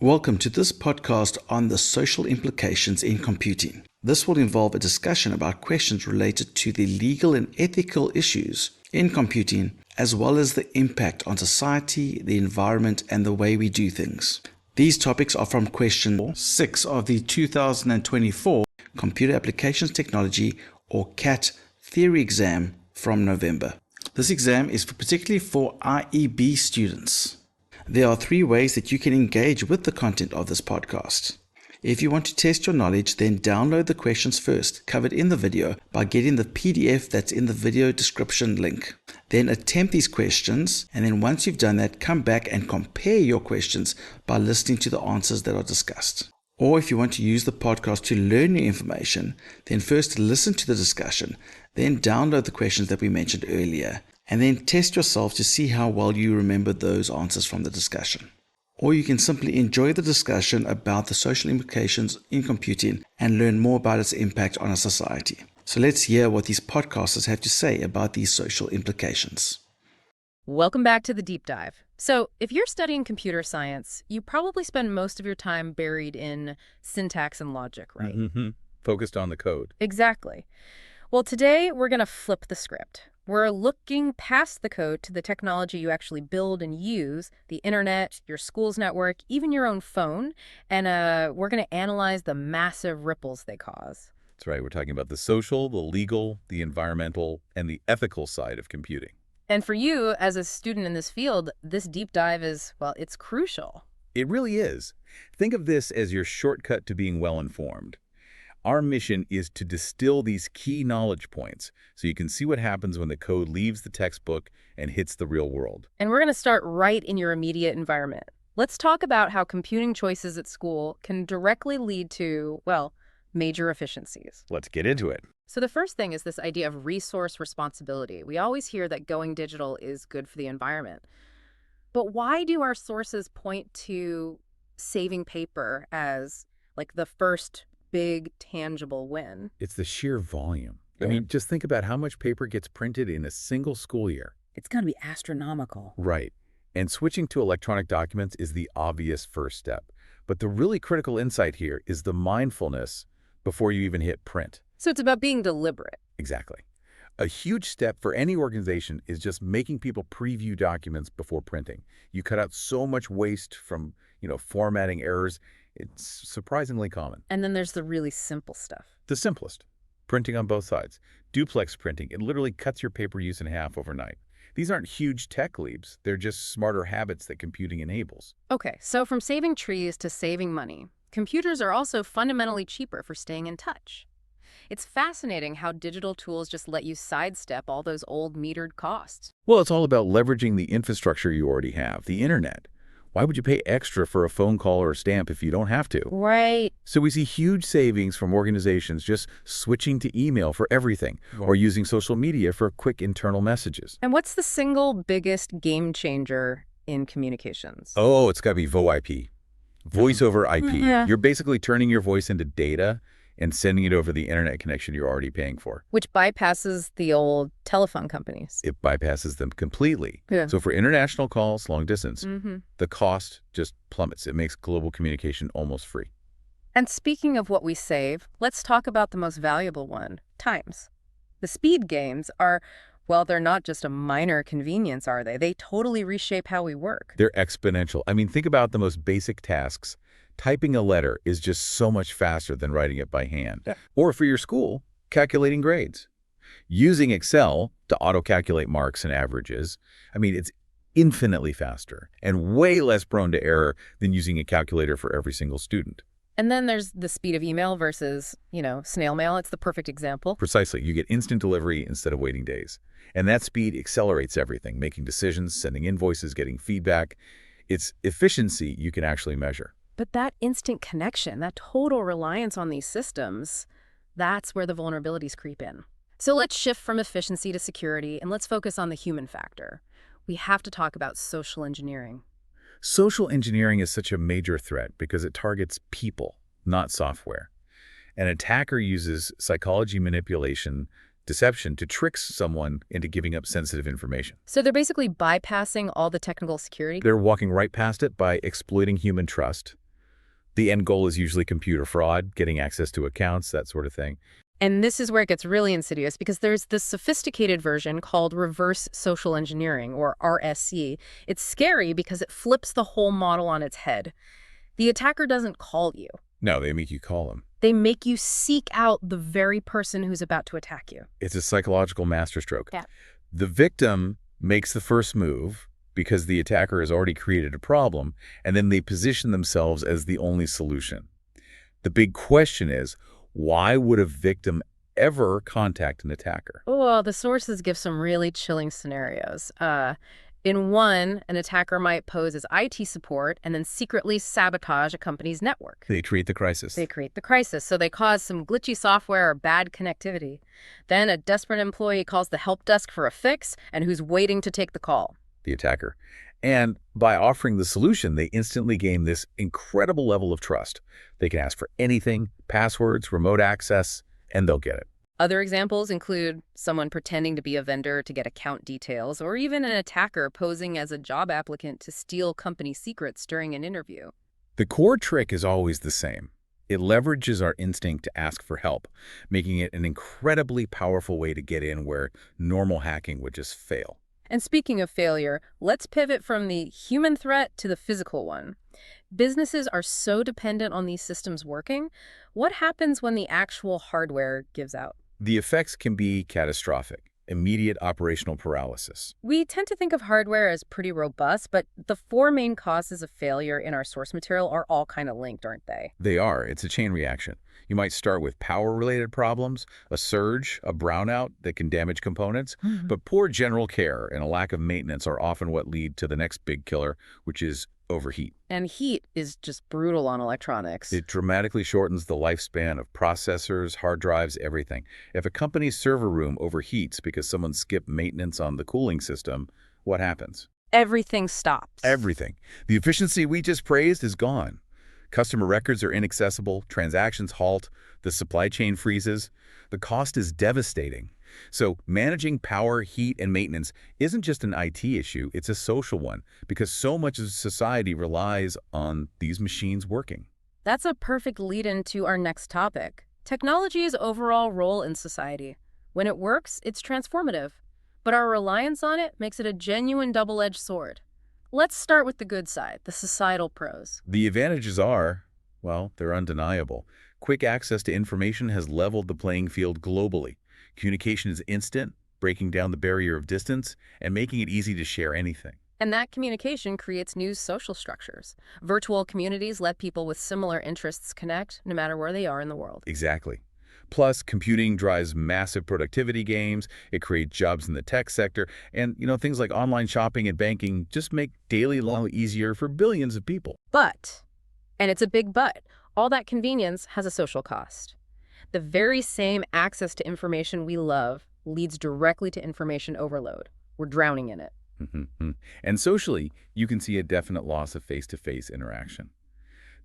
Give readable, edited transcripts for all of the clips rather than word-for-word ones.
Welcome to this podcast on the social implications in computing. This will involve a discussion about questions related to the legal and ethical issues in computing, as well as the impact on society, the environment, and the way we do things. These topics are from question 6 of the 2024 Computer Applications Technology or CAT theory exam from November. This exam is particularly for IEB students. There are 3 ways that you can engage with the content of this podcast. If you want to test your knowledge, then download the questions first, covered in the video, by getting the PDF that's in the video description link. Then attempt these questions, and then once you've done that, come back and compare your questions by listening to the answers that are discussed. Or if you want to use the podcast to learn new information, then first listen to the discussion, then download the questions that we mentioned earlier, and then test yourself to see how well you remember those answers from the discussion. Or you can simply enjoy the discussion about the social implications in computing and learn more about its impact on our society. So let's hear what these podcasters have to say about these social implications. Welcome back to the deep dive. So if you're studying computer science, you probably spend most of your time buried in syntax and logic, right? Mm-hmm. Focused on the code. Exactly. Well, today we're going to flip the script. We're looking past the code to the technology you actually build and use, the internet, your school's network, even your own phone, and we're going to analyze the massive ripples they cause. That's right. We're talking about the social, the legal, the environmental, and the ethical side of computing. And for you, as a student in this field, this deep dive is, well, it's crucial. It really is. Think of this as your shortcut to being well-informed. Our mission is to distill these key knowledge points so you can see what happens when the code leaves the textbook and hits the real world. And we're going to start right in your immediate environment. Let's talk about how computing choices at school can directly lead to, well, major efficiencies. Let's get into it. So the first thing is this idea of resource responsibility. We always hear that going digital is good for the environment. But why do our sources point to saving paper as, like, the first big, tangible win? It's the sheer volume. I mean, just think about how much paper gets printed in a single school year. It's going to be astronomical. Right. And switching to electronic documents is the obvious first step. But the really critical insight here is the mindfulness before you even hit print. So it's about being deliberate. Exactly. A huge step for any organization is just making people preview documents before printing. You cut out so much waste from, formatting errors. It's surprisingly common. And then there's the really simple stuff. The simplest. Printing on both sides. Duplex printing. It literally cuts your paper use in half overnight. These aren't huge tech leaps. They're just smarter habits that computing enables. Okay, so from saving trees to saving money, computers are also fundamentally cheaper for staying in touch. It's fascinating how digital tools just let you sidestep all those old metered costs. Well, it's all about leveraging the infrastructure you already have, the internet. Why would you pay extra for a phone call or a stamp if you don't have to? Right. So we see huge savings from organizations just switching to email for everything or using social media for quick internal messages. And what's the single biggest game changer in communications? Oh, it's got to be VoIP. Voice over IP. Yeah. You're basically turning your voice into data and sending it over the internet connection you're already paying for. Which bypasses the old telephone companies. It bypasses them completely. Yeah. So for international calls, long distance, Mm-hmm. the cost just plummets. It makes global communication almost free. And speaking of what we save, let's talk about the most valuable one, times. The speed gains are, well, they're not just a minor convenience, are they? They totally reshape how we work. They're exponential. I mean, think about the most basic tasks. Typing a letter is just so much faster than writing it by hand. Yeah. Or for your school, calculating grades. Using Excel to auto-calculate marks and averages, I mean, it's infinitely faster and way less prone to error than using a calculator for every single student. And then there's the speed of email versus, snail mail. It's the perfect example. Precisely. You get instant delivery instead of waiting days. And that speed accelerates everything, making decisions, sending invoices, getting feedback. It's efficiency you can actually measure. But that instant connection, that total reliance on these systems, that's where the vulnerabilities creep in. So let's shift from efficiency to security, and let's focus on the human factor. We have to talk about social engineering. Social engineering is such a major threat because it targets people, not software. An attacker uses psychology manipulation, deception to trick someone into giving up sensitive information. So they're basically bypassing all the technical security? They're walking right past it by exploiting human trust, The end goal is usually computer fraud, getting access to accounts, that sort of thing. And this is where it gets really insidious because there's this sophisticated version called reverse social engineering, or RSE. It's scary because it flips the whole model on its head. The attacker doesn't call you. No, they make you call them. They make you seek out the very person who's about to attack you. It's a psychological masterstroke. Yeah. The victim makes the first move because the attacker has already created a problem, and then they position themselves as the only solution. The big question is, why would a victim ever contact an attacker? Well, the sources give some really chilling scenarios. In one, an attacker might pose as IT support and then secretly sabotage a company's network. They create the crisis. They create the crisis, so they cause some glitchy software or bad connectivity. Then a desperate employee calls the help desk for a fix, and who's waiting to take the call? The attacker. And by offering the solution, they instantly gain this incredible level of trust. They can ask for anything, passwords, remote access, and they'll get it. Other examples include someone pretending to be a vendor to get account details, or even an attacker posing as a job applicant to steal company secrets during an interview. The core trick is always the same. It leverages our instinct to ask for help, making it an incredibly powerful way to get in where normal hacking would just fail. And speaking of failure, let's pivot from the human threat to the physical one. Businesses are so dependent on these systems working. What happens when the actual hardware gives out? The effects can be catastrophic, immediate operational paralysis. We tend to think of hardware as pretty robust, but the four main causes of failure in our source material are all kind of linked, aren't they? They are. It's a chain reaction. You might start with power-related problems, a surge, a brownout that can damage components, but poor general care and a lack of maintenance are often what lead to the next big killer, which is overheat. And heat is just brutal on electronics. It dramatically shortens the lifespan of processors, hard drives, everything. If a company's server room overheats because someone skipped maintenance on the cooling system, what happens? Everything stops. Everything. The efficiency we just praised is gone. Customer records are inaccessible, transactions halt, the supply chain freezes. The cost is devastating. So managing power, heat, and maintenance isn't just an IT issue, it's a social one, because so much of society relies on these machines working. That's a perfect lead-in to our next topic. Technology's overall role in society. When it works, it's transformative. But our reliance on it makes it a genuine double-edged sword. Let's start with the good side, the societal pros. The advantages are, well, they're undeniable. Quick access to information has leveled the playing field globally. Communication is instant, breaking down the barrier of distance, and making it easy to share anything. And that communication creates new social structures. Virtual communities let people with similar interests connect, no matter where they are in the world. Exactly. Plus, computing drives massive productivity gains, it creates jobs in the tech sector, and, things like online shopping and banking just make daily life easier for billions of people. But, and it's a big but, all that convenience has a social cost. The very same access to information we love leads directly to information overload. We're drowning in it. And socially, you can see a definite loss of face-to-face interaction.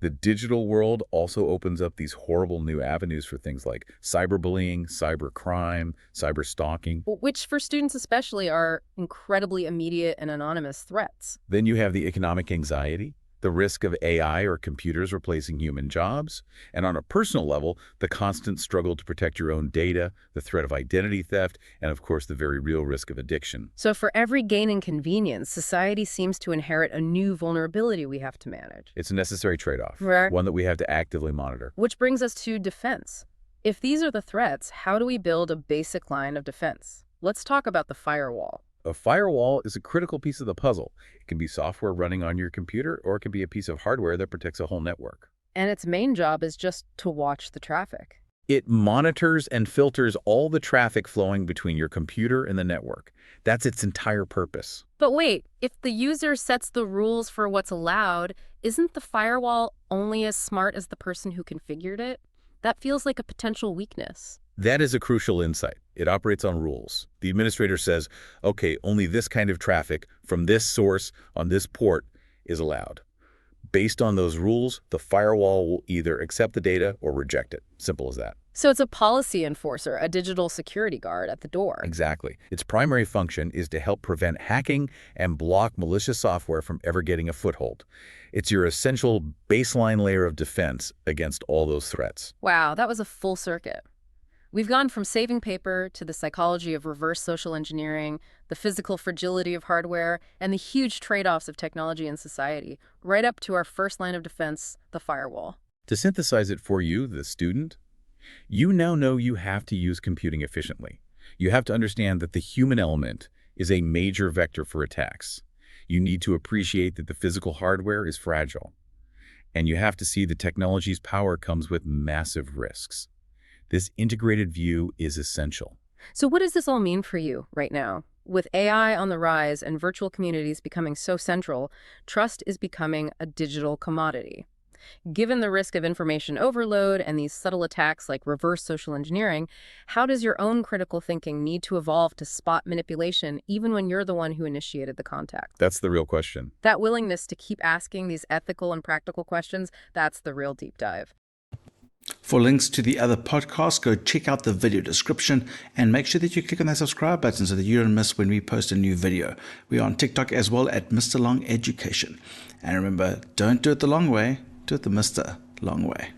The digital world also opens up these horrible new avenues for things like cyberbullying, cybercrime, cyberstalking. Which, for students especially, are incredibly immediate and anonymous threats. Then you have the economic anxiety, the risk of AI or computers replacing human jobs, and on a personal level, the constant struggle to protect your own data, the threat of identity theft, and of course the very real risk of addiction. So for every gain in convenience, society seems to inherit a new vulnerability we have to manage. It's a necessary trade-off, Right. one that we have to actively monitor. Which brings us to defense. If these are the threats, how do we build a basic line of defense? Let's talk about the firewall. A firewall is a critical piece of the puzzle. It can be software running on your computer, or it can be a piece of hardware that protects a whole network. And its main job is just to watch the traffic. It monitors and filters all the traffic flowing between your computer and the network. That's its entire purpose. But wait, if the user sets the rules for what's allowed, isn't the firewall only as smart as the person who configured it? That feels like a potential weakness. That is a crucial insight. It operates on rules. The administrator says, okay, only this kind of traffic from this source on this port is allowed. Based on those rules, the firewall will either accept the data or reject it. Simple as that. So it's a policy enforcer, a digital security guard at the door. Exactly. Its primary function is to help prevent hacking and block malicious software from ever getting a foothold. It's your essential baseline layer of defense against all those threats. Wow, that was a full circuit. We've gone from saving paper to the psychology of reverse social engineering, the physical fragility of hardware, and the huge trade-offs of technology and society, right up to our first line of defense, the firewall. To synthesize it for you, the student, you now know you have to use computing efficiently. You have to understand that the human element is a major vector for attacks. You need to appreciate that the physical hardware is fragile. And you have to see the technology's power comes with massive risks. This integrated view is essential. So what does this all mean for you right now? With AI on the rise and virtual communities becoming so central, trust is becoming a digital commodity. Given the risk of information overload and these subtle attacks like reverse social engineering, how does your own critical thinking need to evolve to spot manipulation even when you're the one who initiated the contact? That's the real question. That willingness to keep asking these ethical and practical questions, that's the real deep dive. For links to the other podcasts, go check out the video description and make sure that you click on that subscribe button so that you don't miss when we post a new video. We are on TikTok as well at Mr. Long Education. And remember, don't do it the long way, do it the Mr. Long way.